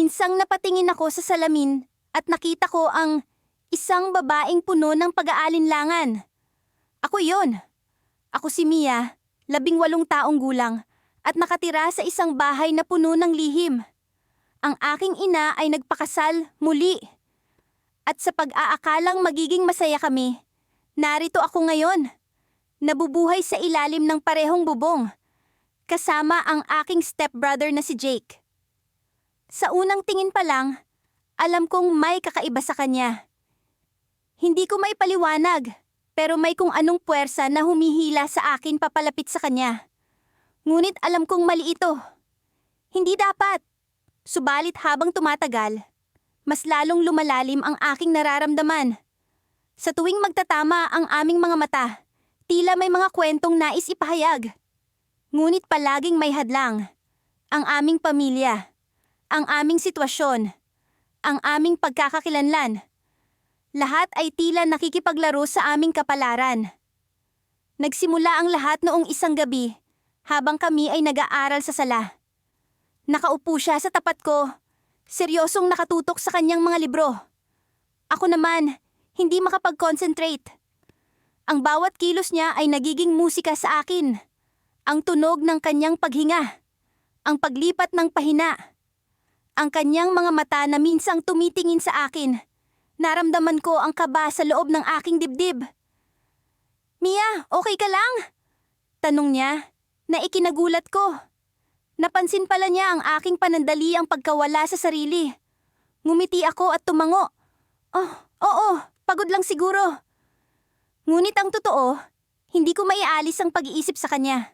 Minsang napatingin ako sa salamin at nakita ko ang isang babaeng puno ng pag-aalinlangan. Ako yon. Ako si Mia, 18 taong gulang, at nakatira sa isang bahay na puno ng lihim. Ang aking ina ay nagpakasal muli. At sa pag-aakalang magiging masaya kami, narito ako ngayon. Nabubuhay sa ilalim ng parehong bubong, kasama ang aking stepbrother na si Jake. Sa unang tingin pa lang, alam kong may kakaiba sa kanya. Hindi ko maipaliwanag, pero may kung anong puwersa na humihila sa akin papalapit sa kanya. Ngunit alam kong mali ito. Hindi dapat. Subalit habang tumatagal, mas lalong lumalalim ang aking nararamdaman. Sa tuwing magtatama ang aming mga mata, tila may mga kwentong nais ipahayag. Ngunit palaging may hadlang. Ang aming pamilya, ang aming sitwasyon, ang aming pagkakakilanlan. Lahat ay tila nakikipaglaro sa aming kapalaran. Nagsimula ang lahat noong isang gabi, habang kami ay nag-aaral sa sala. Nakaupo siya sa tapat ko, seryosong nakatutok sa kanyang mga libro. Ako naman, hindi makapag-concentrate. Ang bawat kilos niya ay nagiging musika sa akin. Ang tunog ng kanyang paghinga, ang paglipat ng pahina, ang kanyang mga mata na minsang tumitingin sa akin. Naramdaman ko ang kaba sa loob ng aking dibdib. "Mia, okay ka lang?" Tanong niya, na ikinagulat ko. Napansin pala niya ang aking panandaliang pagkawala sa sarili. Ngumiti ako at tumango. "Oh, oo, pagod lang siguro." Ngunit ang totoo, hindi ko maialis ang pag-iisip sa kanya.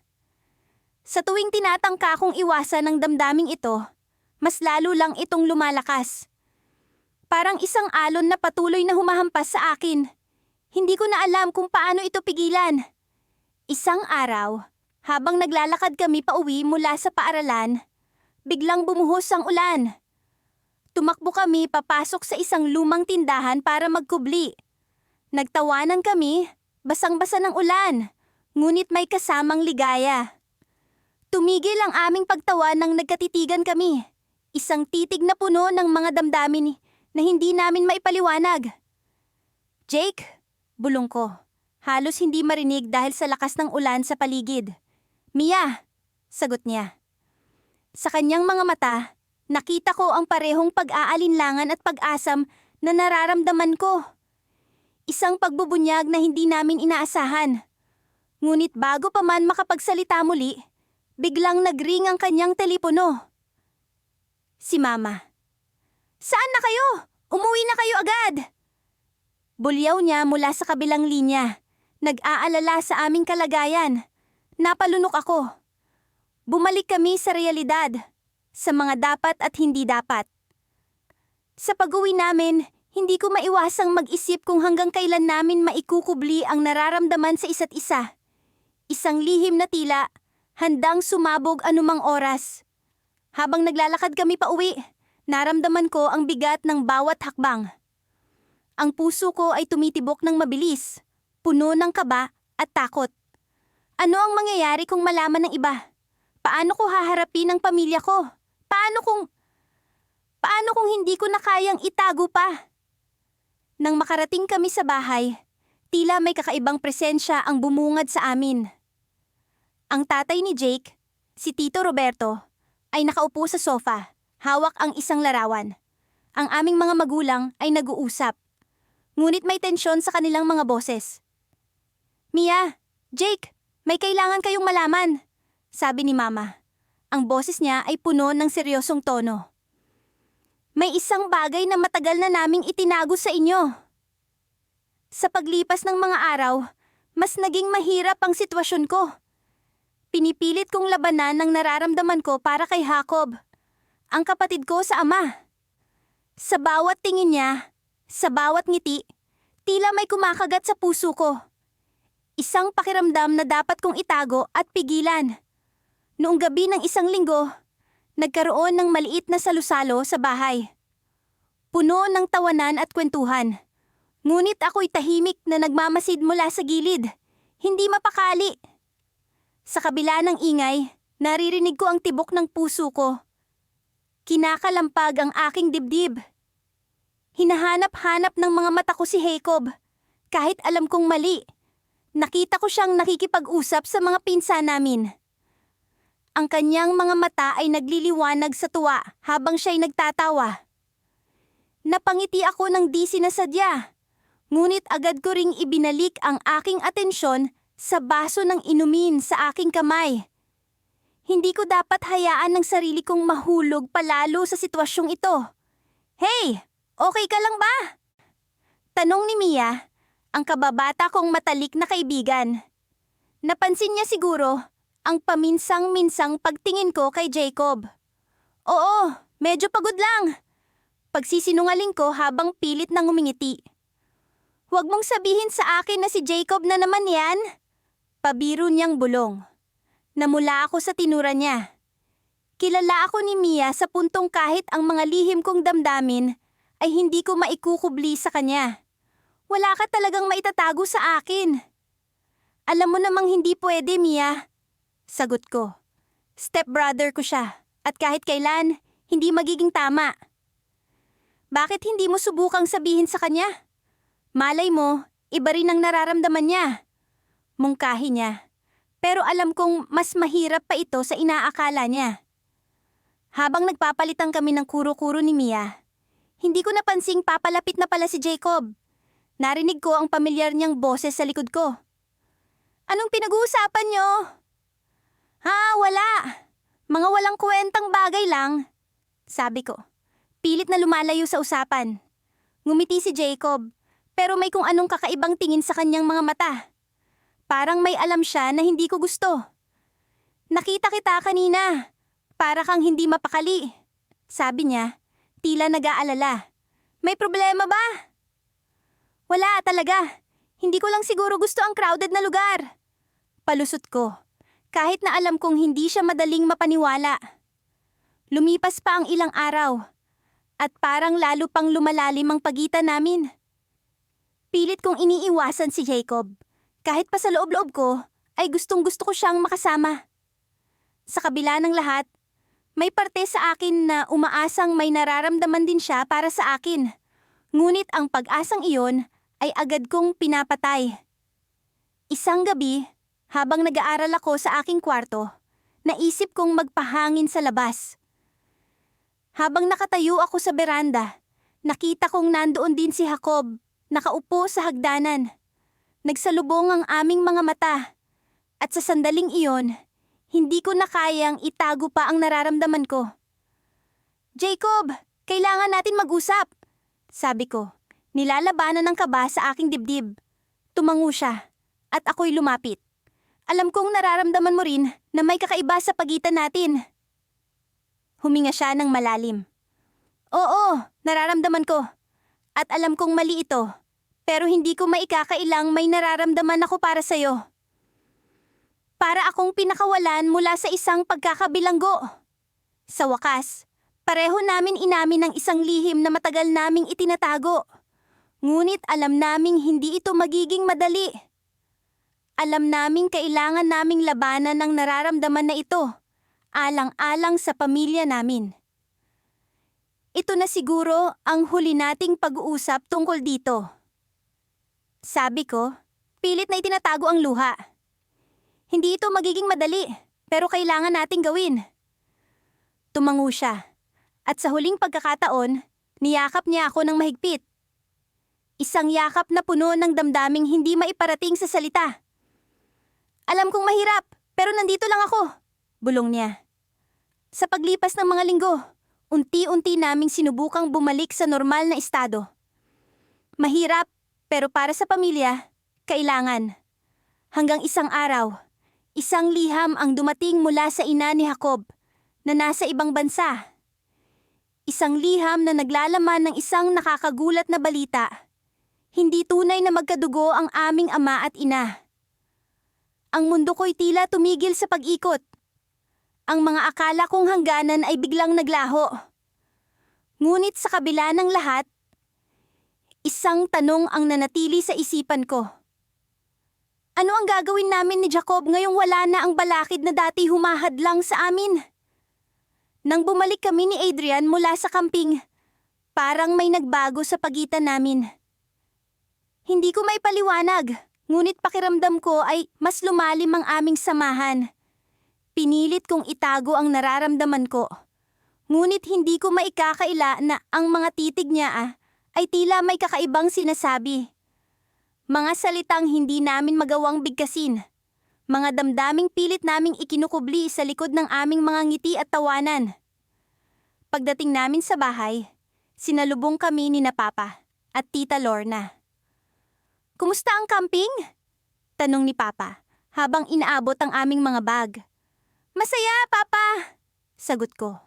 Sa tuwing tinatangka kong iwasan ang damdaming ito, mas lalo lang itong lumalakas. Parang isang alon na patuloy na humahampas sa akin. Hindi ko na alam kung paano ito pigilan. Isang araw, habang naglalakad kami pauwi mula sa paaralan, biglang bumuhos ang ulan. Tumakbo kami papasok sa isang lumang tindahan para magkubli. Nagtawanan kami, basang-basa ng ulan, ngunit may kasamang ligaya. Tumigil ang aming pagtawa nang nagkatitigan kami. Isang titig na puno ng mga damdamin na hindi namin maipaliwanag. "Jake," bulong ko. Halos hindi marinig dahil sa lakas ng ulan sa paligid. "Mia," sagot niya. Sa kanyang mga mata, nakita ko ang parehong pag-aalinlangan at pag-asam na nararamdaman ko. Isang pagbubunyag na hindi namin inaasahan. Ngunit bago pa man makapagsalita muli, biglang nagring ang kanyang telepono. Si Mama. "Saan na kayo? Umuwi na kayo agad!" Bulyaw niya mula sa kabilang linya. Nag-aalala sa aming kalagayan. Napalunok ako. Bumalik kami sa realidad, sa mga dapat at hindi dapat. Sa pag-uwi namin, hindi ko maiwasang mag-isip kung hanggang kailan namin maikukubli ang nararamdaman sa isa't isa. Isang lihim na tila, handang sumabog anumang oras. Habang naglalakad kami pauwi, naramdaman ko ang bigat ng bawat hakbang. Ang puso ko ay tumitibok ng mabilis, puno ng kaba at takot. Ano ang mangyayari kung malaman ng iba? Paano ko haharapin ang pamilya ko? Paano kung hindi ko na kayang itago pa? Nang makarating kami sa bahay, tila may kakaibang presensya ang bumungad sa amin. Ang tatay ni Jake, si Tito Roberto, ay nakaupo sa sofa, hawak ang isang larawan. Ang aming mga magulang ay nag-uusap. Ngunit may tensyon sa kanilang mga boses. "Mia, Jake, may kailangan kayong malaman," sabi ni Mama. Ang boses niya ay puno ng seryosong tono. "May isang bagay na matagal na naming itinago sa inyo." Sa paglipas ng mga araw, mas naging mahirap ang sitwasyon ko. Pinipilit kong labanan ang nararamdaman ko para kay Jacob, ang kapatid ko sa ama. Sa bawat tingin niya, sa bawat ngiti, tila may kumakagat sa puso ko. Isang pakiramdam na dapat kong itago at pigilan. Noong gabi ng isang linggo, nagkaroon ng maliit na salusalo sa bahay. Puno ng tawanan at kwentuhan. Ngunit ako'y tahimik na nagmamasid mula sa gilid, hindi mapakali. Sa kabila ng ingay, naririnig ko ang tibok ng puso ko. Kinakalampag ang aking dibdib. Hinahanap-hanap ng mga mata ko si Jacob. Kahit alam kong mali, nakita ko siyang nakikipag-usap sa mga pinsan namin. Ang kanyang mga mata ay nagliliwanag sa tuwa habang siya'y nagtatawa. Napangiti ako ng di sinasadya, ngunit agad ko ring ibinalik ang aking atensyon sa baso ng inumin sa aking kamay. Hindi ko dapat hayaan ng sarili kong mahulog palalo sa sitwasyong ito. Hey, okay ka lang ba? Tanong ni Mia, ang kababata kong matalik na kaibigan. Napansin niya siguro ang paminsang-minsang pagtingin ko kay Jacob. Oo, medyo pagod lang. Pagsisinungaling ko habang pilit nang umingiti. Huwag mong sabihin sa akin na si Jacob na naman yan. Pabiro niyang bulong. Namula ako sa tinura niya. Kilala ako ni Mia sa puntong kahit ang mga lihim kong damdamin ay hindi ko maikukubli sa kanya. Wala ka talagang maitatago sa akin. Alam mo namang hindi pwede, Mia. Sagot ko. Stepbrother ko siya at kahit kailan, hindi magiging tama. Bakit hindi mo subukang sabihin sa kanya? Malay mo, iba rin ang nararamdaman niya. Mungkahi niya. Pero alam kong mas mahirap pa ito sa inaakala niya. Habang nagpapalitan kami ng kuro-kuro ni Mia, hindi ko napansing papalapit na pala si Jacob. Narinig ko ang pamilyar niyang boses sa likod ko. Anong pinag-uusapan niyo? Wala. Mga walang kwentang bagay lang. Sabi ko. Pilit na lumalayo sa usapan. Ngumiti si Jacob, pero may kung anong kakaibang tingin sa kanyang mga mata. Parang may alam siya na hindi ko gusto. Nakita kita kanina. Para kang hindi mapakali. Sabi niya, tila nag-aalala. May problema ba? Wala talaga. Hindi ko lang siguro gusto ang crowded na lugar. Palusot ko, kahit na alam kong hindi siya madaling mapaniwala. Lumipas pa ang ilang araw. At parang lalo pang lumalalim ang pagitan namin. Pilit kong iniiwasan si Jacob. Kahit pa sa loob-loob ko, ay gustong-gusto ko siyang makasama. Sa kabila ng lahat, may parte sa akin na umaasang may nararamdaman din siya para sa akin. Ngunit ang pag-asang iyon ay agad kong pinapatay. Isang gabi, habang nag-aaral ako sa aking kwarto, naisip kong magpahangin sa labas. Habang nakatayo ako sa beranda, nakita kong nandoon din si Jacob, nakaupo sa hagdanan. Nagsalubong ang aming mga mata. At sa sandaling iyon, hindi ko na kayang itago pa ang nararamdaman ko. Jacob, kailangan natin mag-usap. Sabi ko, nilalabanan ng kaba sa aking dibdib. Tumango siya, at ako'y lumapit. Alam kong nararamdaman mo rin na may kakaiba sa pagitan natin. Huminga siya ng malalim. Oo, nararamdaman ko. At alam kong mali ito. Pero hindi ko maikakailang may nararamdaman ako para sa'yo. Para akong pinakawalan mula sa isang pagkakabilanggo. Sa wakas, pareho namin inamin ang isang lihim na matagal naming itinatago. Ngunit alam naming hindi ito magiging madali. Alam naming kailangan naming labanan ang nararamdaman na ito. Alang-alang sa pamilya namin. Ito na siguro ang huli nating pag-uusap tungkol dito. Sabi ko, pilit na itinatago ang luha. Hindi ito magiging madali, pero kailangan nating gawin. Tumango siya, at sa huling pagkakataon, niyakap niya ako ng mahigpit. Isang yakap na puno ng damdaming hindi maiparating sa salita. Alam kong mahirap, pero nandito lang ako. Bulong niya. Sa paglipas ng mga linggo, unti-unti naming sinubukang bumalik sa normal na estado. Mahirap, pero para sa pamilya, kailangan. Hanggang isang araw, isang liham ang dumating mula sa ina ni Jacob na nasa ibang bansa. Isang liham na naglalaman ng isang nakakagulat na balita. Hindi tunay na magkadugo ang aming ama at ina. Ang mundo ko'y tila tumigil sa pag-ikot. Ang mga akala kong hangganan ay biglang naglaho. Ngunit sa kabila ng lahat, isang tanong ang nanatili sa isipan ko. Ano ang gagawin namin ni Jacob ngayong wala na ang balakid na dati humahadlang sa amin? Nang bumalik kami ni Adrian mula sa camping, parang may nagbago sa pagitan namin. Hindi ko maipaliwanag, ngunit pakiramdam ko ay mas lumalim ang aming samahan. Pinilit kong itago ang nararamdaman ko. Ngunit hindi ko maikakaila na ang mga titig niya ay tila may kakaibang sinasabi. Mga salitang hindi namin magawang bigkasin. Mga damdaming pilit naming ikinukubli sa likod ng aming mga ngiti at tawanan. Pagdating namin sa bahay, sinalubong kami ni na Papa at Tita Lorna. "Kumusta ang camping?" tanong ni Papa habang inaabot ang aming mga bag. "Masaya, Papa," sagot ko.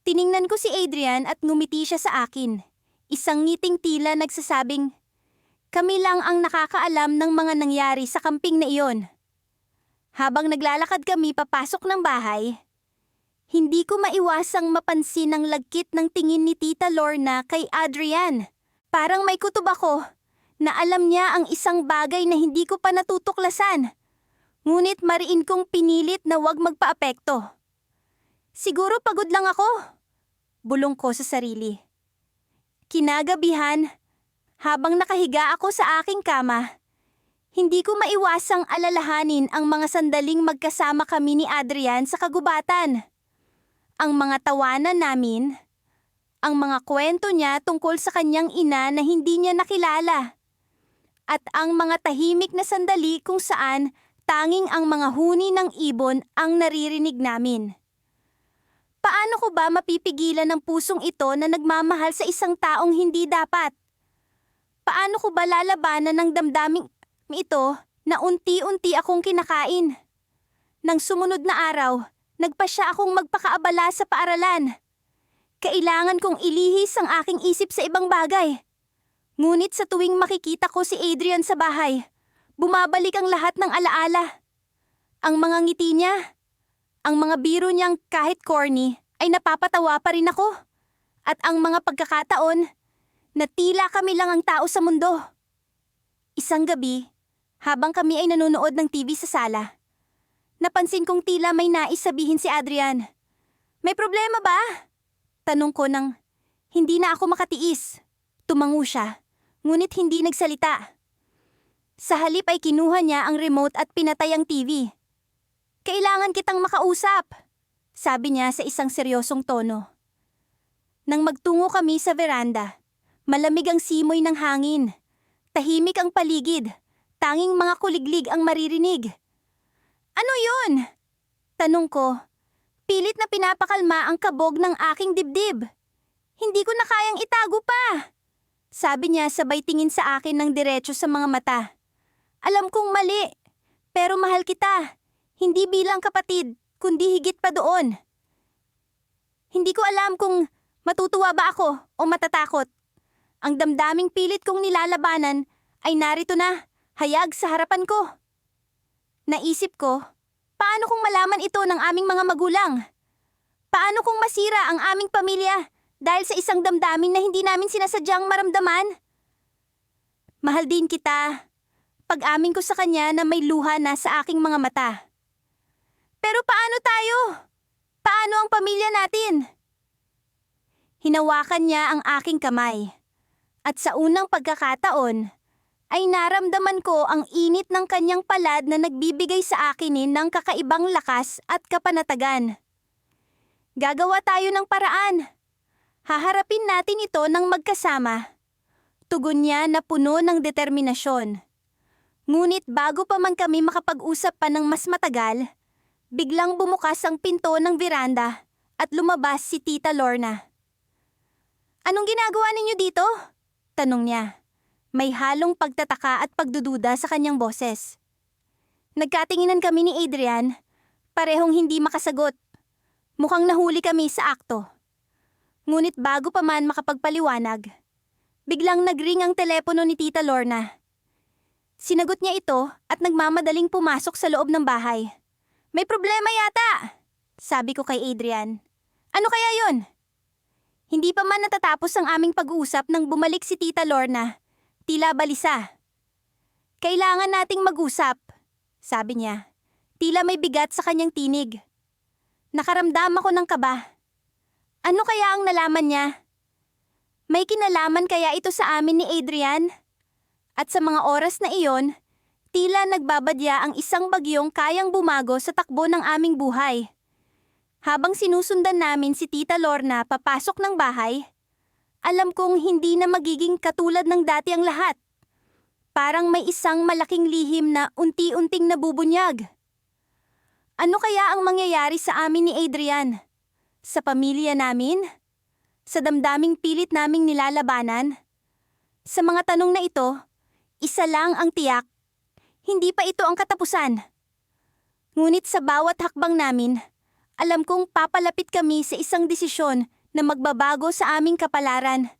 Tiningnan ko si Adrian at ngumiti siya sa akin. Isang ngiting tila nagsasabing, kami lang ang nakakaalam ng mga nangyari sa camping na iyon. Habang naglalakad kami papasok ng bahay, hindi ko maiwasang mapansin ang lagkit ng tingin ni Tita Lorna kay Adrian. Parang may kutob ako na alam niya ang isang bagay na hindi ko pa natutuklasan. Ngunit mariin kong pinilit na wag magpaapekto. "Siguro pagod lang ako," bulong ko sa sarili. Kinagabihan, habang nakahiga ako sa aking kama, hindi ko maiwasang alalahanin ang mga sandaling magkasama kami ni Adrian sa kagubatan. Ang mga tawanan namin, ang mga kwento niya tungkol sa kanyang ina na hindi niya nakilala, at ang mga tahimik na sandali kung saan tanging ang mga huni ng ibon ang naririnig namin. Paano ko ba mapipigilan ang pusong ito na nagmamahal sa isang taong hindi dapat? Paano ko ba lalabanan ng damdaming ito na unti-unti akong kinakain? Nang sumunod na araw, nagpasya akong magpakaabala sa paaralan. Kailangan kong ilihis ang aking isip sa ibang bagay. Ngunit sa tuwing makikita ko si Adrian sa bahay, bumabalik ang lahat ng alaala. Ang mga ngiti niya, ang mga biro niyang kahit corny ay napapatawa pa rin ako. At ang mga pagkakataon na tila kami lang ang tao sa mundo. Isang gabi, habang kami ay nanonood ng TV sa sala, napansin kong tila may nais sabihin si Adrian. "May problema ba?" tanong ko nang hindi na ako makatiis. Tumango siya, ngunit hindi nagsalita. Sa halip ay kinuha niya ang remote at pinatay ang TV. "Kailangan kitang makausap," sabi niya sa isang seryosong tono. Nang magtungo kami sa veranda, malamig ang simoy ng hangin. Tahimik ang paligid, tanging mga kuliglig ang maririnig. "Ano yun?" tanong ko. Pilit na pinapakalma ang kabog ng aking dibdib. "Hindi ko na kayang itago pa," sabi niya sabay tingin sa akin ng diretso sa mga mata. "Alam kong mali, pero mahal kita. Hindi bilang kapatid, kundi higit pa doon." Hindi ko alam kung matutuwa ba ako o matatakot. Ang damdaming pilit kong nilalabanan ay narito na, hayag sa harapan ko. Naisip ko, paano kung malaman ito ng aming mga magulang? Paano kung masira ang aming pamilya dahil sa isang damdamin na hindi namin sinasadyang maramdaman? "Mahal din kita," pag-amin ko sa kanya na may luha na sa aking mga mata. "Pero paano tayo? Paano ang pamilya natin?" Hinawakan niya ang aking kamay. At sa unang pagkakataon, ay naramdaman ko ang init ng kanyang palad na nagbibigay sa akin ng kakaibang lakas at kapanatagan. "Gagawa tayo ng paraan. Haharapin natin ito ng magkasama." Tugon niya na puno ng determinasyon. Ngunit bago pa man kami makapag-usap pa ng mas matagal, biglang bumukas ang pinto ng veranda at lumabas si Tita Lorna. "Anong ginagawa ninyo dito?" tanong niya. May halong pagtataka at pagdududa sa kanyang boses. Nagkatinginan kami ni Adrian, parehong hindi makasagot. Mukhang nahuli kami sa akto. Ngunit bago pa man makapagpaliwanag, biglang nagring ang telepono ni Tita Lorna. Sinagot niya ito at nagmamadaling pumasok sa loob ng bahay. "May problema yata," sabi ko kay Adrian. "Ano kaya yun?" Hindi pa man natatapos ang aming pag-uusap nang bumalik si Tita Lorna. Tila balisa. "Kailangan nating mag-usap," sabi niya. Tila may bigat sa kanyang tinig. Nakaramdam ako ng kaba. Ano kaya ang nalaman niya? May kinalaman kaya ito sa amin ni Adrian? At sa mga oras na iyon, tila nagbabadya ang isang bagyong kayang bumago sa takbo ng aming buhay. Habang sinusundan namin si Tita Lorna papasok ng bahay, alam kong hindi na magiging katulad ng dati ang lahat. Parang may isang malaking lihim na unti-unting nabubunyag. Ano kaya ang mangyayari sa amin ni Adrian? Sa pamilya namin? Sa damdaming pilit naming nilalabanan? Sa mga tanong na ito, isa lang ang tiyak. Hindi pa ito ang katapusan. Ngunit sa bawat hakbang namin, alam kong papalapit kami sa isang desisyon na magbabago sa aming kapalaran.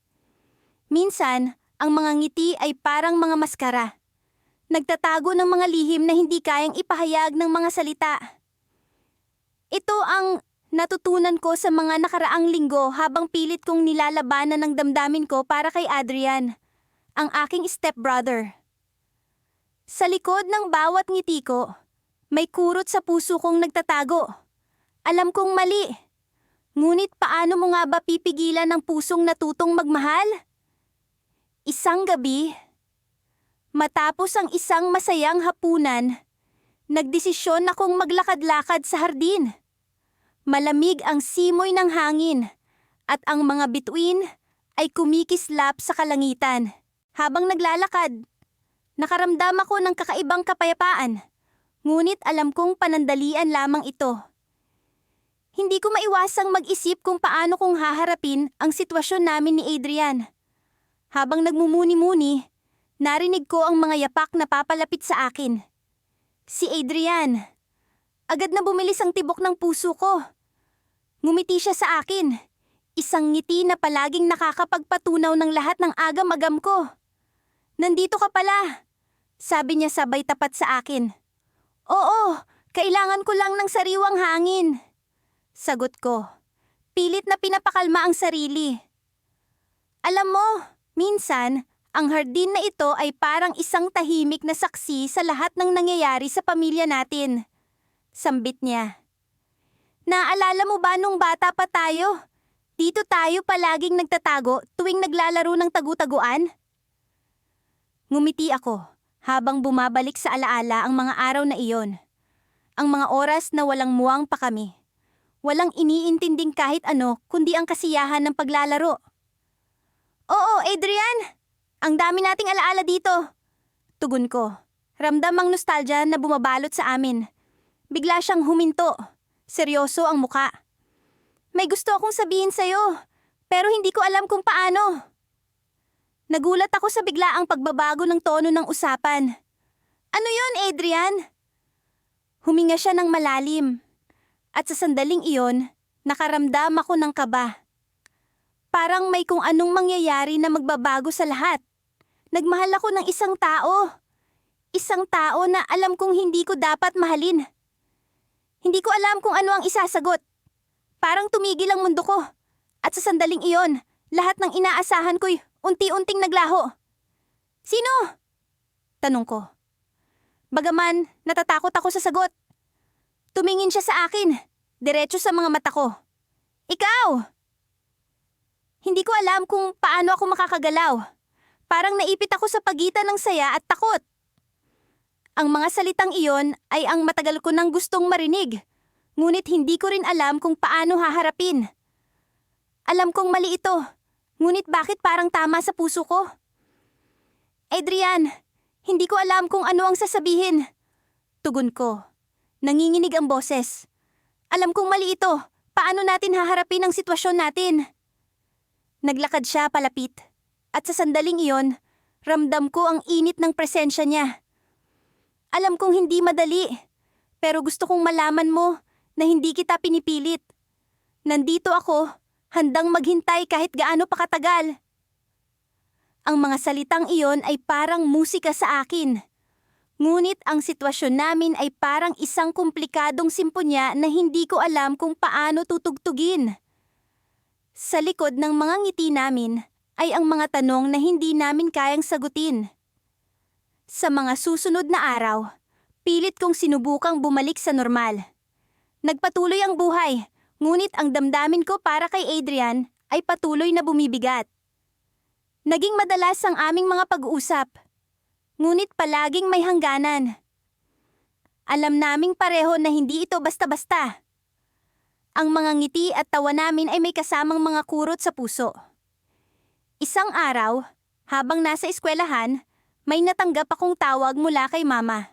Minsan, ang mga ngiti ay parang mga maskara. Nagtatago ng mga lihim na hindi kayang ipahayag ng mga salita. Ito ang natutunan ko sa mga nakaraang linggo habang pilit kong nilalabanan ng damdamin ko para kay Adrian, ang aking stepbrother. Sa likod ng bawat ngiti ko, may kurot sa puso kong nagtatago. Alam kong mali. Ngunit paano mo nga ba pipigilan ang pusong natutong magmahal? Isang gabi, matapos ang isang masayang hapunan, nagdesisyon akong maglakad-lakad sa hardin. Malamig ang simoy ng hangin at ang mga bituin ay kumikislap sa kalangitan. Habang naglalakad, nakaramdam ako ng kakaibang kapayapaan, ngunit alam kong panandalian lamang ito. Hindi ko maiwasang mag-isip kung paano kong haharapin ang sitwasyon namin ni Adrian. Habang nagmumuni-muni, narinig ko ang mga yapak na papalapit sa akin. Si Adrian. Agad na bumilis ang tibok ng puso ko. Ngumiti siya sa akin. Isang ngiti na palaging nakakapagpatunaw ng lahat ng agam-agam ko. Nandito ka pala, sabi niya sabay tapat sa akin. Oo, kailangan ko lang ng sariwang hangin. Sagot ko, pilit na pinapakalma ang sarili. Alam mo, minsan, ang hardin na ito ay parang isang tahimik na saksi sa lahat ng nangyayari sa pamilya natin. Sambit niya. Naalala mo ba nung bata pa tayo? Dito tayo palaging nagtatago tuwing naglalaro ng tagu-taguan? Ngumiti ako habang bumabalik sa alaala ang mga araw na iyon. Ang mga oras na walang muwang pa kami. Walang iniintinding kahit ano kundi ang kasiyahan ng paglalaro. Oo, Adrian! Ang dami nating alaala dito. Tugon ko. Ramdam ang nostalgia na bumabalot sa amin. Bigla siyang huminto. Seryoso ang muka. May gusto akong sabihin sa'yo, pero hindi ko alam kung paano. Nagulat ako sa biglaang pagbabago ng tono ng usapan. Ano yon, Adrian? Huminga siya ng malalim. At sa sandaling iyon, nakaramdam ako ng kaba. Parang may kung anong mangyayari na magbabago sa lahat. Nagmahal ako ng isang tao. Isang tao na alam kong hindi ko dapat mahalin. Hindi ko alam kung ano ang isasagot. Parang tumigil ang mundo ko. At sa sandaling iyon, lahat ng inaasahan ko'y unti-unting naglaho. Sino? Tanong ko. Bagaman, natatakot ako sa sagot. Tumingin siya sa akin, diretso sa mga mata ko. Ikaw! Hindi ko alam kung paano ako makakagalaw. Parang naipit ako sa pagitan ng saya at takot. Ang mga salitang iyon ay ang matagal ko nang gustong marinig, ngunit hindi ko rin alam kung paano haharapin. Alam kong mali ito, ngunit bakit parang tama sa puso ko? Adrian, hindi ko alam kung ano ang sasabihin. Tugon ko. Nanginginig ang boses. Alam kong mali ito. Paano natin haharapin ang sitwasyon natin? Naglakad siya palapit. At sa sandaling iyon, ramdam ko ang init ng presensya niya. Alam kong hindi madali, pero gusto kong malaman mo na hindi kita pinipilit. Nandito ako, handang maghintay kahit gaano pa katagal. Ang mga salitang iyon ay parang musika sa akin. Ngunit ang sitwasyon namin ay parang isang komplikadong simponya na hindi ko alam kung paano tutugtugin. Sa likod ng mga ngiti namin ay ang mga tanong na hindi namin kayang sagutin. Sa mga susunod na araw, pilit kong sinubukang bumalik sa normal. Nagpatuloy ang buhay, ngunit ang damdamin ko para kay Adrian ay patuloy na bumibigat. Naging madalas ang aming mga pag-uusap, ngunit palaging may hangganan. Alam naming pareho na hindi ito basta-basta. Ang mga ngiti at tawa namin ay may kasamang mga kurot sa puso. Isang araw, habang nasa eskwelahan, may natanggap akong tawag mula kay Mama.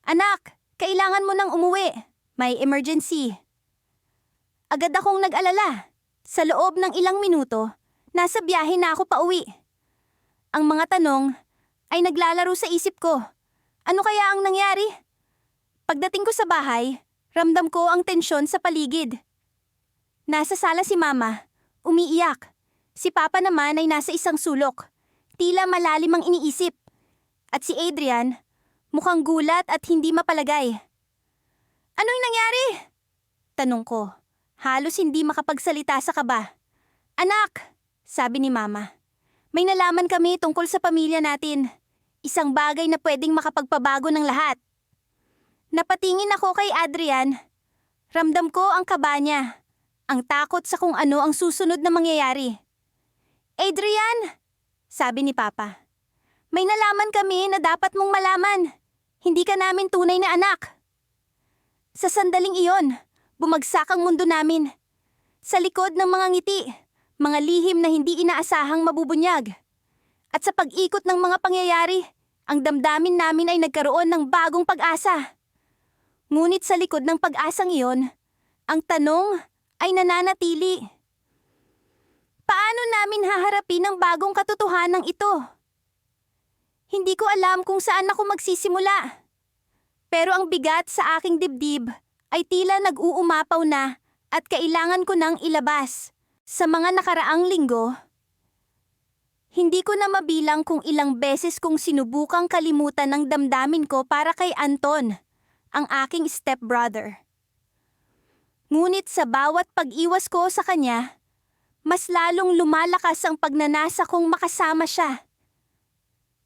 "Anak, kailangan mo nang umuwi. May emergency." Agad akong nag-alala. Sa loob ng ilang minuto, nasa biyahe na ako pauwi. Ang mga tanong ay naglalaro sa isip ko. Ano kaya ang nangyari? Pagdating ko sa bahay, ramdam ko ang tensyon sa paligid. Nasa sala si Mama, umiiyak. Si Papa naman ay nasa isang sulok. Tila malalim ang iniisip. At si Adrian, mukhang gulat at hindi mapalagay. "Ano'y nangyari?" Tanong ko. Halos hindi makapagsalita sa kaba. "Anak," sabi ni Mama, "may nalaman kami tungkol sa pamilya natin. Isang bagay na pwedeng makapagpabago ng lahat." Napatingin ako kay Adrian. Ramdam ko ang kaba niya, ang takot sa kung ano ang susunod na mangyayari. "Adrian," sabi ni Papa, "may nalaman kami na dapat mong malaman. Hindi ka namin tunay na anak." Sa sandaling iyon, bumagsak ang mundo namin. Sa likod ng mga ngiti, mga lihim na hindi inaasahang mabubunyag. At sa pag-ikot ng mga pangyayari, ang damdamin namin ay nagkaroon ng bagong pag-asa. Ngunit sa likod ng pag-asang iyon, ang tanong ay nananatili. Paano namin haharapin ang bagong katotohanan ito? Hindi ko alam kung saan ako magsisimula. Pero ang bigat sa aking dibdib ay tila nag-uumapaw na at kailangan ko nang ilabas. Sa mga nakaraang linggo, hindi ko na mabilang kung ilang beses kong sinubukang kalimutan ang damdamin ko para kay Anton, ang aking stepbrother. Ngunit sa bawat pag-iwas ko sa kanya, mas lalong lumalakas ang pagnanasa kong makasama siya.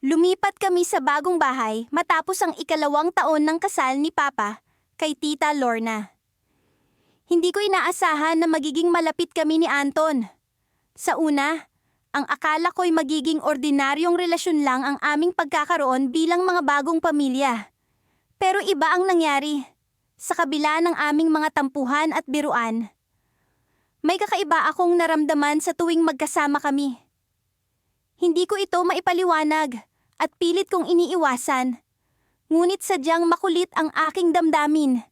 Lumipat kami sa bagong bahay matapos ang 2nd taon ng kasal ni Papa kay Tita Lorna. Hindi ko inaasahan na magiging malapit kami ni Anton. Sa una, ang akala ko'y magiging ordinaryong relasyon lang ang aming pagkakaroon bilang mga bagong pamilya. Pero iba ang nangyari. Sa kabila ng aming mga tampuhan at biruan, may kakaiba akong naramdaman sa tuwing magkasama kami. Hindi ko ito maipaliwanag at pilit kong iniiwasan. Ngunit sadyang makulit ang aking damdamin.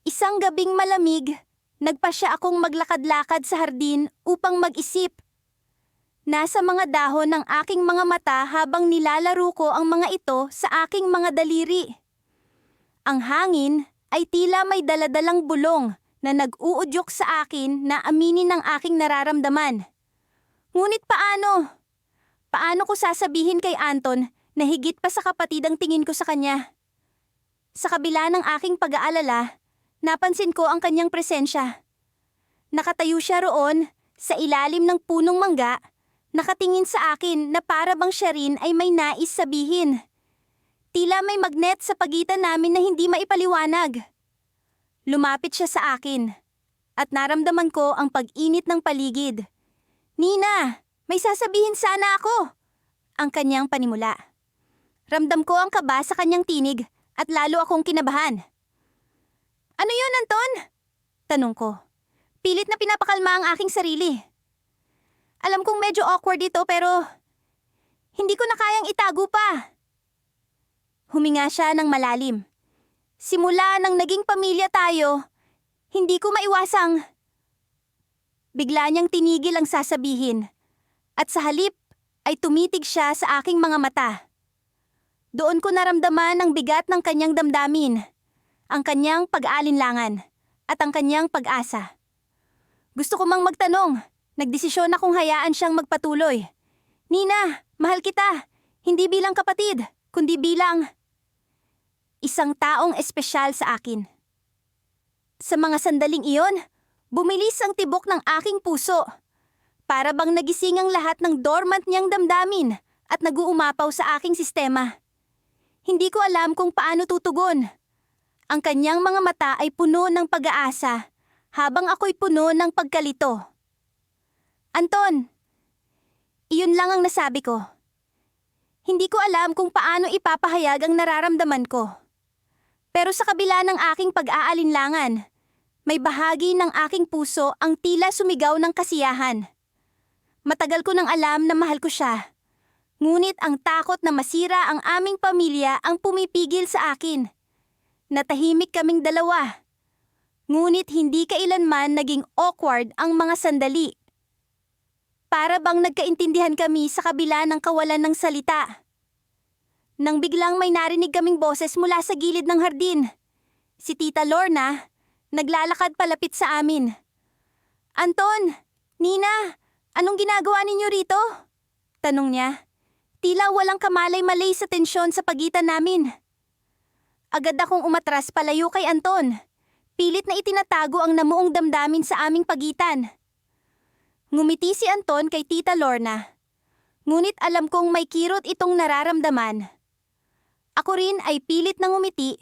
Isang gabing malamig, nagpasya akong maglakad-lakad sa hardin upang mag-isip. Nasa mga dahon ng aking mga mata habang nilalaro ko ang mga ito sa aking mga daliri. Ang hangin ay tila may daladalang bulong na nag-uudyok sa akin na aminin ang aking nararamdaman. Ngunit paano? Paano ko sasabihin kay Anton na higit pa sa kapatid ang tingin ko sa kanya? Sa kabila ng aking pag-aalala, napansin ko ang kanyang presensya. Nakatayo siya roon sa ilalim ng punong mangga, nakatingin sa akin na para bang siya rin ay may nais sabihin. Tila may magnet sa pagitan namin na hindi maipaliwanag. Lumapit siya sa akin at naramdaman ko ang pag-init ng paligid. "Nina, may sasabihin sana ako," ang kanyang panimula. Ramdam ko ang kaba sa kanyang tinig at lalo akong kinabahan. "Ano yun, Anton?" tanong ko. Pilit na pinapakalma ang aking sarili. Alam kong medyo awkward ito pero hindi ko na kayang itago pa. Huminga siya ng malalim. Simula nang naging pamilya tayo, hindi ko maiwasang. Bigla niyang tinigil ang sasabihin at sa halip ay tumitig siya sa aking mga mata. Doon ko naramdaman ang bigat ng kanyang damdamin, ang kanyang pag-aalinlangan at ang kanyang pag-asa. Gusto ko mang magtanong, nagdesisyon akong hayaan siyang magpatuloy. "Nina, mahal kita, hindi bilang kapatid, kundi bilang isang taong espesyal sa akin." Sa mga sandaling iyon, bumilis ang tibok ng aking puso. Para bang nagising ang lahat ng dormant niyang damdamin at nag-uumapaw sa aking sistema. Hindi ko alam kung paano tutugon. Ang kanyang mga mata ay puno ng pag-aasa, habang ako'y puno ng pagkalito. Anton, iyon lang ang nasabi ko. Hindi ko alam kung paano ipapahayag ang nararamdaman ko. Pero sa kabila ng aking pag-aalinlangan, may bahagi ng aking puso ang tila sumigaw ng kasiyahan. Matagal ko nang alam na mahal ko siya. Ngunit ang takot na masira ang aming pamilya ang pumipigil sa akin. Natahimik kaming dalawa. Ngunit hindi kailanman naging awkward ang mga sandali. Para bang nagkaintindihan kami sa kabila ng kawalan ng salita. Nang biglang may narinig kaming boses mula sa gilid ng hardin. Si Tita Lorna, naglalakad palapit sa amin. Anton, Nina, anong ginagawa ninyo rito? Tanong niya. Tila walang kamalay-malay sa tensyon sa pagitan namin. Agad akong umatras palayo kay Anton. Pilit na itinatago ang namuong damdamin sa aming pagitan. Ngumiti si Anton kay Tita Lorna. Ngunit alam kong may kirot itong nararamdaman. Ako rin ay pilit na ngumiti,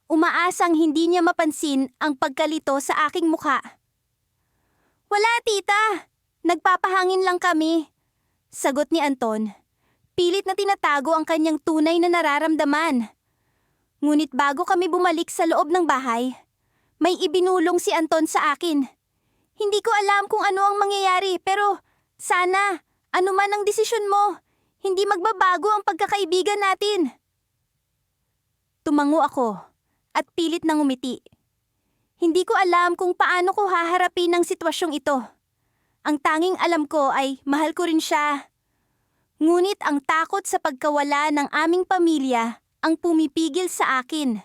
umaasang hindi niya mapansin ang pagkalito sa aking mukha. Wala, tita. Nagpapahangin lang kami. Sagot ni Anton. Pilit na tinatago ang kanyang tunay na nararamdaman. Ngunit bago kami bumalik sa loob ng bahay, may ibinulong si Anton sa akin. Hindi ko alam kung ano ang mangyayari pero sana, ano man ang desisyon mo, hindi magbabago ang pagkakaibigan natin. Tumango ako at pilit na ngumiti. Hindi ko alam kung paano ko haharapin ang sitwasyong ito. Ang tanging alam ko ay mahal ko rin siya. Ngunit ang takot sa pagkawala ng aming pamilya ang pumipigil sa akin.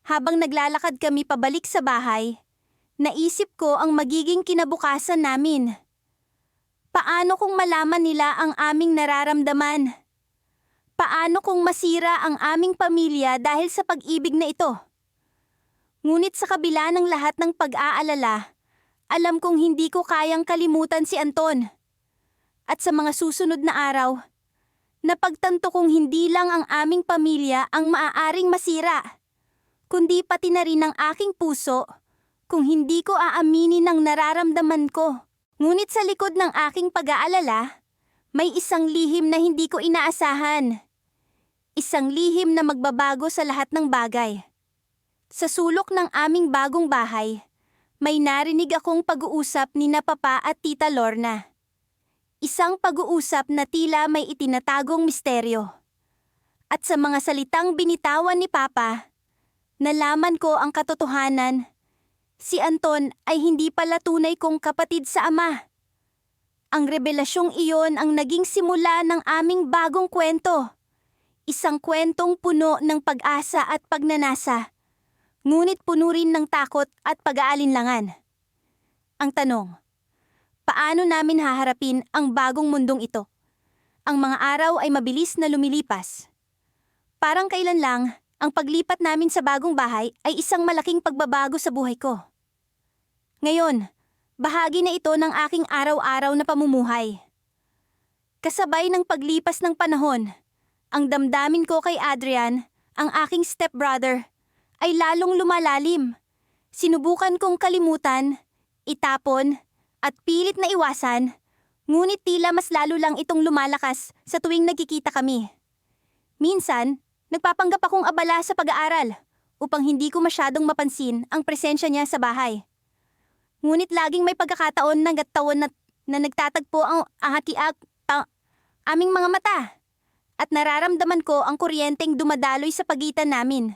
Habang naglalakad kami pabalik sa bahay, naisip ko ang magiging kinabukasan namin. Paano kung malaman nila ang aming nararamdaman? Paano kung masira ang aming pamilya dahil sa pag-ibig na ito? Ngunit sa kabila ng lahat ng pag-aalala, alam kong hindi ko kayang kalimutan si Anton. At sa mga susunod na araw, napagtanto kong hindi lang ang aming pamilya ang maaaring masira, kundi pati na rin ang aking puso kung hindi ko aaminin ang nararamdaman ko. Ngunit sa likod ng aking pag-aalala, may isang lihim na hindi ko inaasahan. Isang lihim na magbabago sa lahat ng bagay. Sa sulok ng aming bagong bahay, may narinig akong pag-uusap ni na Papa at Tita Lorna. Isang pag-uusap na tila may itinatagong misteryo. At sa mga salitang binitawan ni Papa, nalaman ko ang katotohanan. Si Anton ay hindi pala tunay kong kapatid sa ama. Ang revelasyong iyon ang naging simula ng aming bagong kwento. Isang kwentong puno ng pag-asa at pagnanasa, ngunit puno rin ng takot at pag-aalinlangan. Ang tanong, paano namin haharapin ang bagong mundong ito? Ang mga araw ay mabilis na lumilipas. Parang kailan lang, ang paglipat namin sa bagong bahay ay isang malaking pagbabago sa buhay ko. Ngayon, bahagi na ito ng aking araw-araw na pamumuhay. Kasabay ng paglipas ng panahon, ang damdamin ko kay Adrian, ang aking stepbrother, ay lalong lumalalim. Sinubukan kong kalimutan, itapon, at pilit na iwasan, ngunit tila mas lalo lang itong lumalakas sa tuwing nagkikita kami. Minsan, nagpapanggap akong abala sa pag-aaral upang hindi ko masyadong mapansin ang presensya niya sa bahay. Ngunit laging may pagkakataon ng taon na nagtatagpo ang aming mga mata at nararamdaman ko ang kuryenteng dumadaloy sa pagitan namin.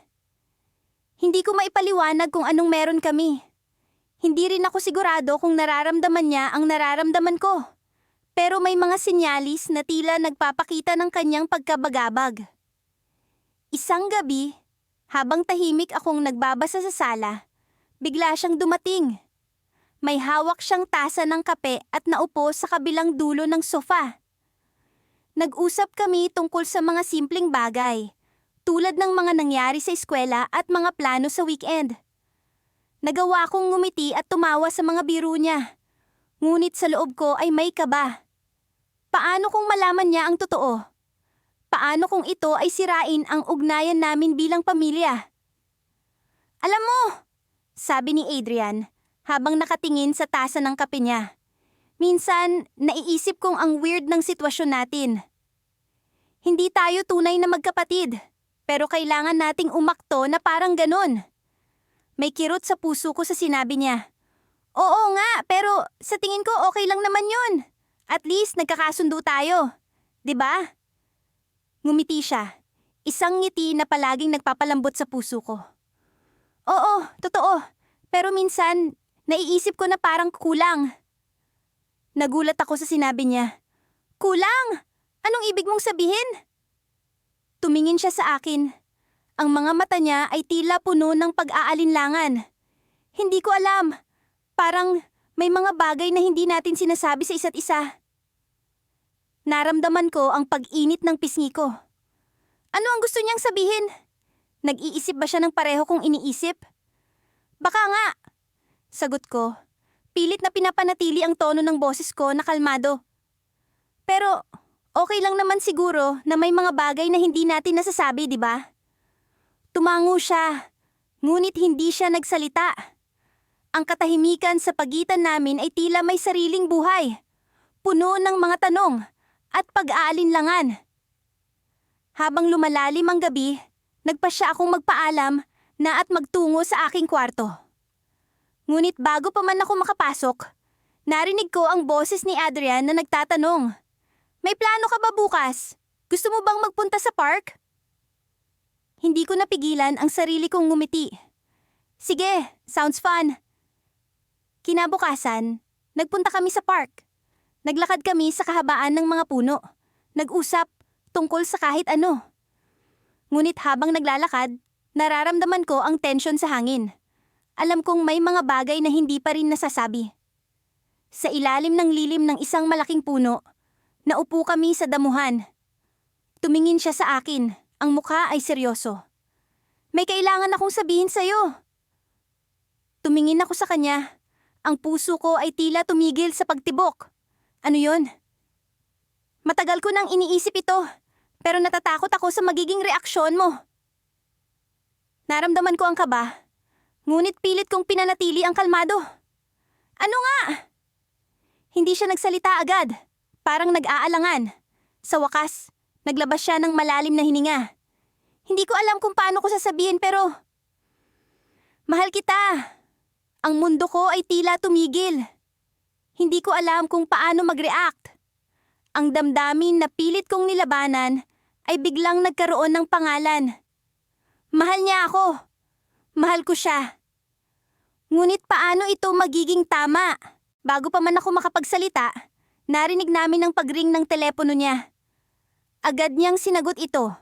Hindi ko maipaliwanag kung anong meron kami. Hindi rin ako sigurado kung nararamdaman niya ang nararamdaman ko. Pero may mga sinyalis na tila nagpapakita ng kanyang pagkabagabag. Isang gabi, habang tahimik akong nagbabasa sa sala, bigla siyang dumating. May hawak siyang tasa ng kape at naupo sa kabilang dulo ng sofa. Nag-usap kami tungkol sa mga simpleng bagay, tulad ng mga nangyari sa eskwela at mga plano sa weekend. Nagawa kong ngumiti at tumawa sa mga biro niya, ngunit sa loob ko ay may kaba. Paano kung malaman niya ang totoo? Paano kung ito ay sirain ang ugnayan namin bilang pamilya? Alam mo, sabi ni Adrian habang nakatingin sa tasa ng kape niya. Minsan, naiisip kong ang weird ng sitwasyon natin. Hindi tayo tunay na magkapatid, pero kailangan nating umakto na parang ganun. May kirot sa puso ko sa sinabi niya. Oo nga, pero sa tingin ko okay lang naman yun. At least nagkakasundo tayo. 'Di ba? Ngumiti siya. Isang ngiti na palaging nagpapalambot sa puso ko. Oo, totoo. Pero minsan, naiisip ko na parang kulang. Nagulat ako sa sinabi niya. Kulang? Anong ibig mong sabihin? Tumingin siya sa akin. Ang mga mata niya ay tila puno ng pag-aalinlangan. Hindi ko alam. Parang may mga bagay na hindi natin sinasabi sa isa't isa. Naramdaman ko ang pag-init ng pisngi ko. Ano ang gusto niyang sabihin? Nag-iisip ba siya ng pareho kong iniisip? Baka nga. Sagot ko. Pilit na pinapanatili ang tono ng boses ko na kalmado. Pero okay lang naman siguro na may mga bagay na hindi natin nasasabi, di ba? Tumango siya, ngunit hindi siya nagsalita. Ang katahimikan sa pagitan namin ay tila may sariling buhay, puno ng mga tanong at pag-aalinlangan. Habang lumalalim ang gabi, nagpasya akong magpaalam na at magtungo sa aking kwarto. Ngunit bago pa man ako makapasok, narinig ko ang boses ni Adrian na nagtatanong, "May plano ka ba bukas? Gusto mo bang magpunta sa park?" Hindi ko napigilan ang sarili kong ngumiti. Sige, sounds fun. Kinabukasan, nagpunta kami sa park. Naglakad kami sa kahabaan ng mga puno. Nag-usap tungkol sa kahit ano. Ngunit habang naglalakad, nararamdaman ko ang tensyon sa hangin. Alam kong may mga bagay na hindi pa rin nasasabi. Sa ilalim ng lilim ng isang malaking puno, naupo kami sa damuhan. Tumingin siya sa akin, ang mukha ay seryoso. May kailangan akong sabihin sa'yo. Tumingin ako sa kanya. Ang puso ko ay tila tumigil sa pagtibok. Ano yun? Matagal ko nang iniisip ito, pero natatakot ako sa magiging reaksyon mo. Naramdaman ko ang kaba, ngunit pilit kong pinanatili ang kalmado. Ano nga? Hindi siya nagsalita agad, parang nag-aalangan. Sa wakas, naglabas siya ng malalim na hininga. Hindi ko alam kung paano ko sasabihin pero... Mahal kita. Ang mundo ko ay tila tumigil. Hindi ko alam kung paano mag-react. Ang damdamin na pilit kong nilabanan ay biglang nagkaroon ng pangalan. Mahal niya ako. Mahal ko siya. Ngunit paano ito magiging tama? Bago pa man ako makapagsalita, narinig namin ang pagring ng telepono niya. Agad niyang sinagot ito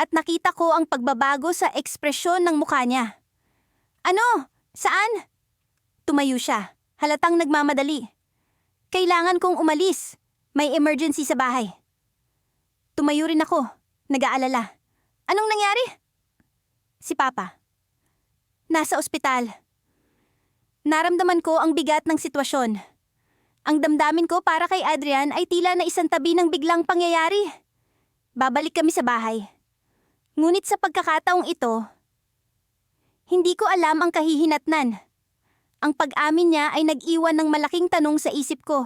at nakita ko ang pagbabago sa ekspresyon ng mukha niya. Ano? Saan? Tumayo siya, halatang nagmamadali. Kailangan kong umalis. May emergency sa bahay. Tumayo rin ako, nag-aalala. Anong nangyari? Si Papa. Nasa ospital. Naramdaman ko ang bigat ng sitwasyon. Ang damdamin ko para kay Adrian ay tila na isang tabi ng biglang pangyayari. Babalik kami sa bahay. Ngunit sa pagkakataong ito, hindi ko alam ang kahihinatnan. Ang pag-amin niya ay nag-iwan ng malaking tanong sa isip ko.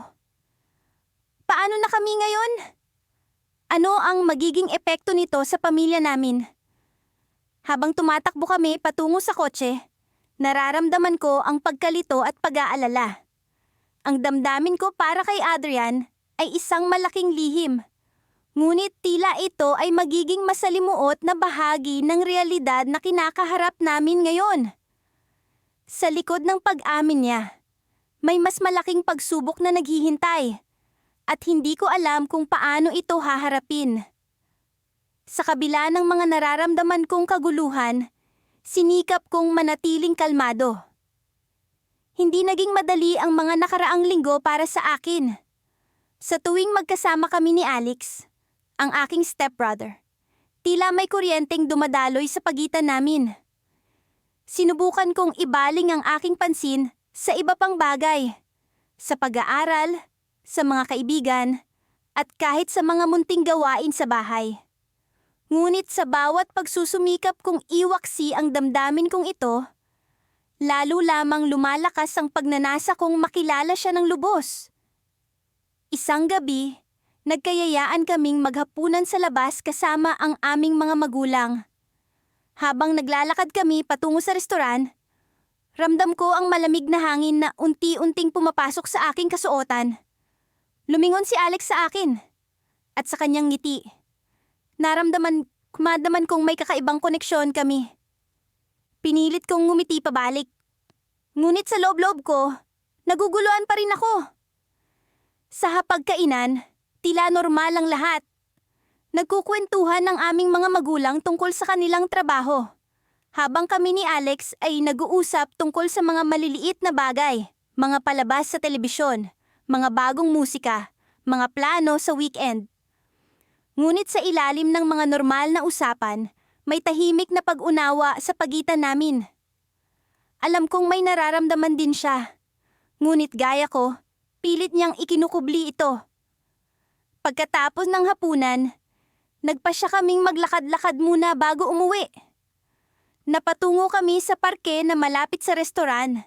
Paano na kami ngayon? Ano ang magiging epekto nito sa pamilya namin? Habang tumatakbo kami patungo sa kotse, nararamdaman ko ang pagkalito at pag-aalala. Ang damdamin ko para kay Adrian ay isang malaking lihim. Ngunit tila ito ay magiging masalimuot na bahagi ng realidad na kinakaharap namin ngayon. Sa likod ng pag-amin niya, may mas malaking pagsubok na naghihintay at hindi ko alam kung paano ito haharapin. Sa kabila ng mga nararamdaman kong kaguluhan, sinikap kong manatiling kalmado. Hindi naging madali ang mga nakaraang linggo para sa akin. Sa tuwing magkasama kami ni Alex, ang aking stepbrother, tila may kuryenteng dumadaloy sa pagitan namin. Sinubukan kong ibaling ang aking pansin sa iba pang bagay, sa pag-aaral, sa mga kaibigan, at kahit sa mga munting gawain sa bahay. Ngunit sa bawat pagsusumikap kong iwaksi ang damdamin kong ito, lalo lamang lumalakas ang pagnanasa kong makilala siya ng lubos. Isang gabi, nagkayayaan kaming maghapunan sa labas kasama ang aming mga magulang. Habang naglalakad kami patungo sa restoran, ramdam ko ang malamig na hangin na unti-unting pumapasok sa aking kasuotan. Lumingon si Alex sa akin at sa kanyang ngiti. Kumadaman kong may kakaibang koneksyon kami. Pinilit kong ngumiti pabalik. Ngunit sa loob-loob ko, naguguluhan pa rin ako. Sa hapagkainan, tila normal ang lahat. Nagkukwentuhan ng aming mga magulang tungkol sa kanilang trabaho, habang kami ni Alex ay nag-uusap tungkol sa mga maliliit na bagay, mga palabas sa telebisyon, mga bagong musika, mga plano sa weekend. Ngunit sa ilalim ng mga normal na usapan, may tahimik na pag-unawa sa pagitan namin. Alam kong may nararamdaman din siya, ngunit gaya ko, pilit niyang ikinukubli ito. Pagkatapos ng hapunan, nagpasya kaming maglakad-lakad muna bago umuwi. Napatungo kami sa parke na malapit sa restoran.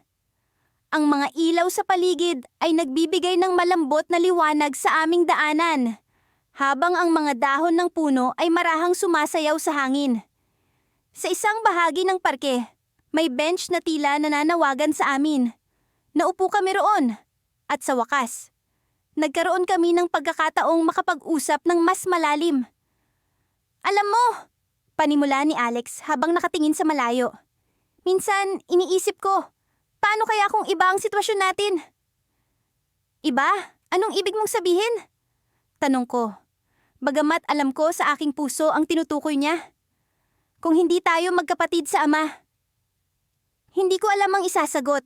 Ang mga ilaw sa paligid ay nagbibigay ng malambot na liwanag sa aming daanan, habang ang mga dahon ng puno ay marahang sumasayaw sa hangin. Sa isang bahagi ng parke, may bench na tila nananawagan sa amin. Naupo kami roon, at sa wakas, nagkaroon kami ng pagkakataong makapag-usap ng mas malalim. Alam mo, panimula ni Alex habang nakatingin sa malayo. Minsan, iniisip ko, paano kaya kung iba ang sitwasyon natin? Iba? Anong ibig mong sabihin? Tanong ko. Bagamat alam ko sa aking puso ang tinutukoy niya. Kung hindi tayo magkapatid sa ama. Hindi ko alam ang isasagot.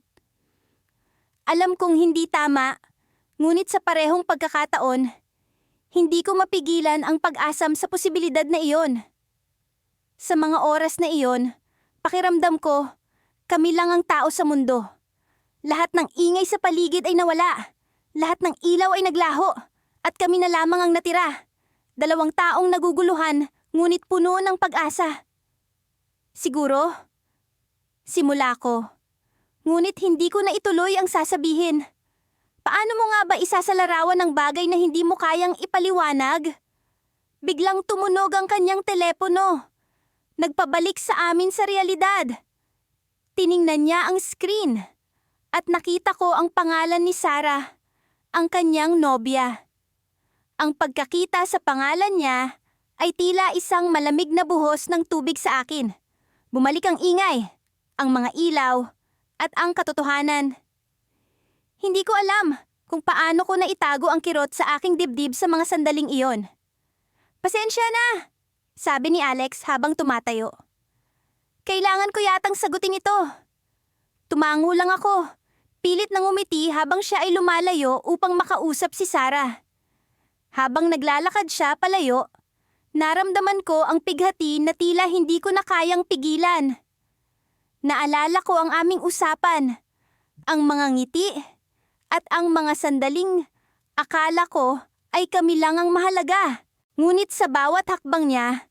Alam kong hindi tama, ngunit sa parehong pagkakataon, hindi ko mapigilan ang pag-asam sa posibilidad na iyon. Sa mga oras na iyon, pakiramdam ko, kami lang ang tao sa mundo. Lahat ng ingay sa paligid ay nawala. Lahat ng ilaw ay naglaho. At kami na lamang ang natira. 2 taong naguguluhan, ngunit puno ng pag-asa. Siguro, simula ko. Ngunit hindi ko na ituloy ang sasabihin. Paano mo nga ba isasalarawan ng bagay na hindi mo kayang ipaliwanag? Biglang tumunog ang kanyang telepono. Nagpabalik sa amin sa realidad. Tiningnan niya ang screen at nakita ko ang pangalan ni Sarah, ang kanyang nobya. Ang pagkakita sa pangalan niya ay tila isang malamig na buhos ng tubig sa akin. Bumalik ang ingay, ang mga ilaw, at ang katotohanan. Hindi ko alam kung paano ko naitago ang kirot sa aking dibdib sa mga sandaling iyon. Pasensya na, sabi ni Alex habang tumatayo. Kailangan ko yatang sagutin ito. Tumango lang ako, pilit nang umiti habang siya ay lumalayo upang makausap si Sarah. Habang naglalakad siya palayo, naramdaman ko ang pighati na tila hindi ko na kayang pigilan. Naalala ko ang aming usapan, ang mga ngiti, at ang mga sandaling akala ko ay kami lang ang mahalaga. Ngunit sa bawat hakbang niya,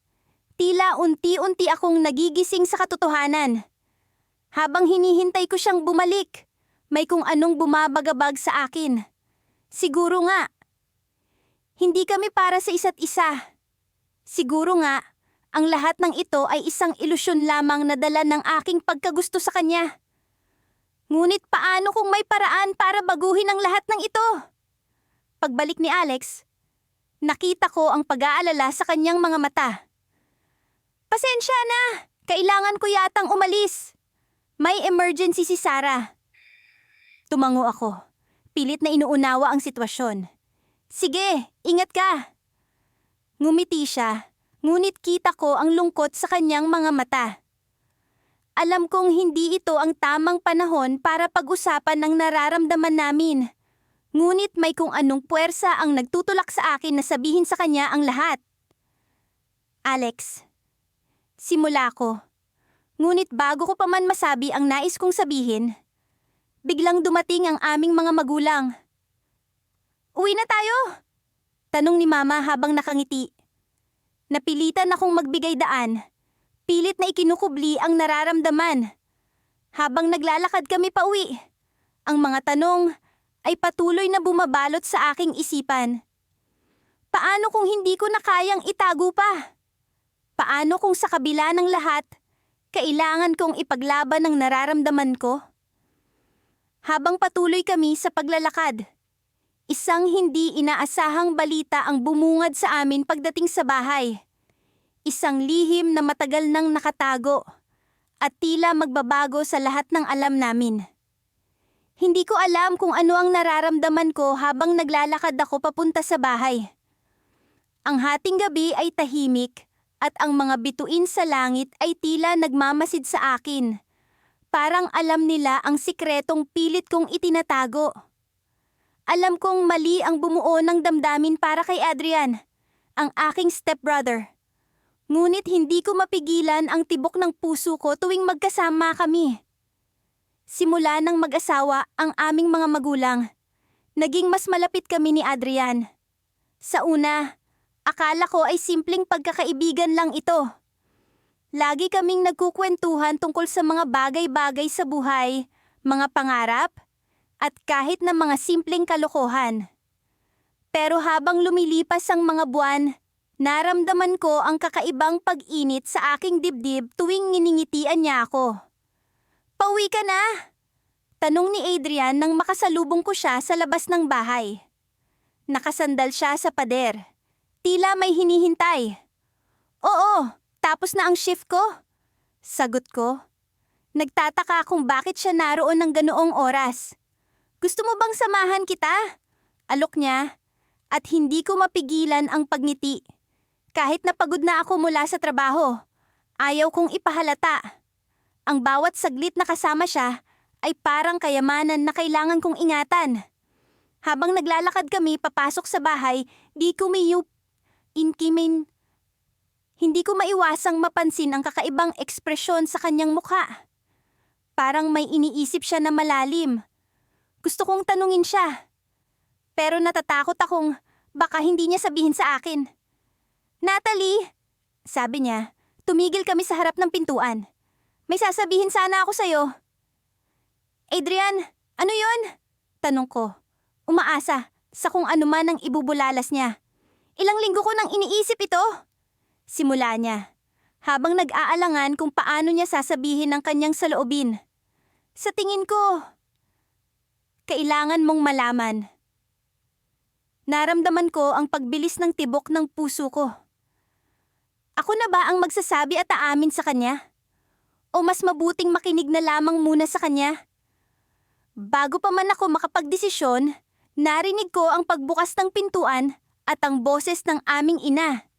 tila unti-unti akong nagigising sa katotohanan. Habang hinihintay ko siyang bumalik, may kung anong bumabagabag sa akin. Siguro nga, hindi kami para sa isa't isa. Siguro nga, ang lahat ng ito ay isang ilusyon lamang na dala ng aking pagkagusto sa kanya. Ngunit paano kung may paraan para baguhin ang lahat ng ito? Pagbalik ni Alex, nakita ko ang pag-aalala sa kanyang mga mata. Pasensya na, kailangan ko yatang umalis. May emergency si Sarah. Tumango ako, pilit na inuunawa ang sitwasyon. Sige, ingat ka. Ngumiti siya, ngunit kita ko ang lungkot sa kanyang mga mata. Alam kong hindi ito ang tamang panahon para pag-usapan ng nararamdaman namin. Ngunit may kung anong puwersa ang nagtutulak sa akin na sabihin sa kanya ang lahat. Alex, simula ko. Ngunit bago ko pa man masabi ang nais kong sabihin, biglang dumating ang aming mga magulang. Uwi na tayo? Tanong ni Mama habang nakangiti. Napilitan akong magbigay daan. Pilit na ikinukubli ang nararamdaman. Habang naglalakad kami pauwi, ang mga tanong ay patuloy na bumabalot sa aking isipan. Paano kung hindi ko na kayang itago pa? Paano kung sa kabila ng lahat, kailangan kong ipaglaban ang nararamdaman ko? Habang patuloy kami sa paglalakad, isang hindi inaasahang balita ang bumungad sa amin pagdating sa bahay. Isang lihim na matagal nang nakatago at tila magbabago sa lahat ng alam namin. Hindi ko alam kung ano ang nararamdaman ko habang naglalakad ako papunta sa bahay. Ang hating gabi ay tahimik at ang mga bituin sa langit ay tila nagmamasid sa akin. Parang alam nila ang sikretong pilit kong itinatago. Alam kong mali ang bumuo ng damdamin para kay Adrian, ang aking stepbrother. Ngunit hindi ko mapigilan ang tibok ng puso ko tuwing magkasama kami. Simula nang mag-asawa ang aming mga magulang, naging mas malapit kami ni Adrian. Sa una, akala ko ay simpleng pagkakaibigan lang ito. Lagi kaming nagkukwentuhan tungkol sa mga bagay-bagay sa buhay, mga pangarap, at kahit na mga simpleng kalokohan. Pero habang lumilipas ang mga buwan, naramdaman ko ang kakaibang pag-init sa aking dibdib tuwing nginingitian niya ako. "Pauwi ka na?" tanong ni Adrian nang makasalubong ko siya sa labas ng bahay. Nakasandal siya sa pader. Tila may hinihintay. "Oo, tapos na ang shift ko," sagot ko. Nagtataka kung bakit siya naroon ng ganoong oras. "Gusto mo bang samahan kita?" alok niya, at hindi ko mapigilan ang pagngiti. Kahit napagod na ako mula sa trabaho, ayaw kong ipahalata. Ang bawat saglit na kasama siya ay parang kayamanan na kailangan kong ingatan. Habang naglalakad kami papasok sa bahay, hindi ko maiwasang mapansin ang kakaibang ekspresyon sa kanyang mukha. Parang may iniisip siya na malalim. Gusto kong tanungin siya, pero natatakot akong baka hindi niya sabihin sa akin. "Natalie," sabi niya, tumigil kami sa harap ng pintuan. "May sasabihin sana ako sa'yo." "Adrian, ano yon?" tanong ko, umaasa sa kung ano man ang ibubulalas niya. "Ilang linggo ko nang iniisip ito," simula niya, habang nag-aalangan kung paano niya sasabihin ang kanyang saloobin. "Sa tingin ko, kailangan mong malaman." Naramdaman ko ang pagbilis ng tibok ng puso ko. Ako na ba ang magsasabi at aamin sa kanya? O mas mabuting makinig na lamang muna sa kanya? Bago pa man ako makapagdesisyon, narinig ko ang pagbukas ng pintuan at ang boses ng aming ina.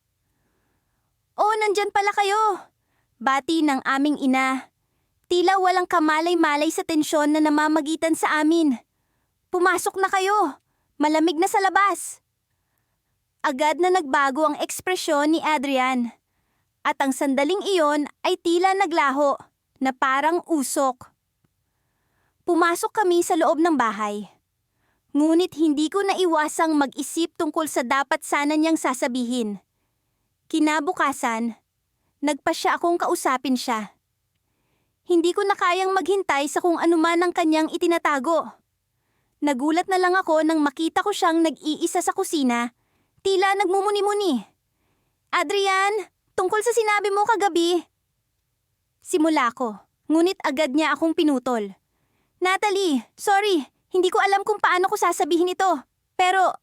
"Oh, nandyan pala kayo!" bati ng aming ina. Tila walang kamalay-malay sa tensyon na namamagitan sa amin. "Pumasok na kayo! Malamig na sa labas!" Agad na nagbago ang ekspresyon ni Adrian. At ang sandaling iyon ay tila naglaho na parang usok. Pumasok kami sa loob ng bahay. Ngunit hindi ko naiwasang mag-isip tungkol sa dapat sana niyang sasabihin. Kinabukasan, nagpasya akong kausapin siya. Hindi ko na kayang maghintay sa kung ano man ang kanyang itinatago. Nagulat na lang ako nang makita ko siyang nag-iisa sa kusina, tila nagmumuni-muni. "Adrian, tungkol sa sinabi mo kagabi." Simula ko, ngunit agad niya akong pinutol. "Natalie, sorry, hindi ko alam kung paano ko sasabihin ito. Pero..."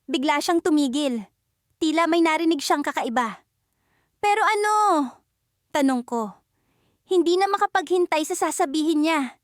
Bigla siyang tumigil. Tila may narinig siyang kakaiba. "Pero ano?" tanong ko. Hindi na makapaghintay sa sasabihin niya.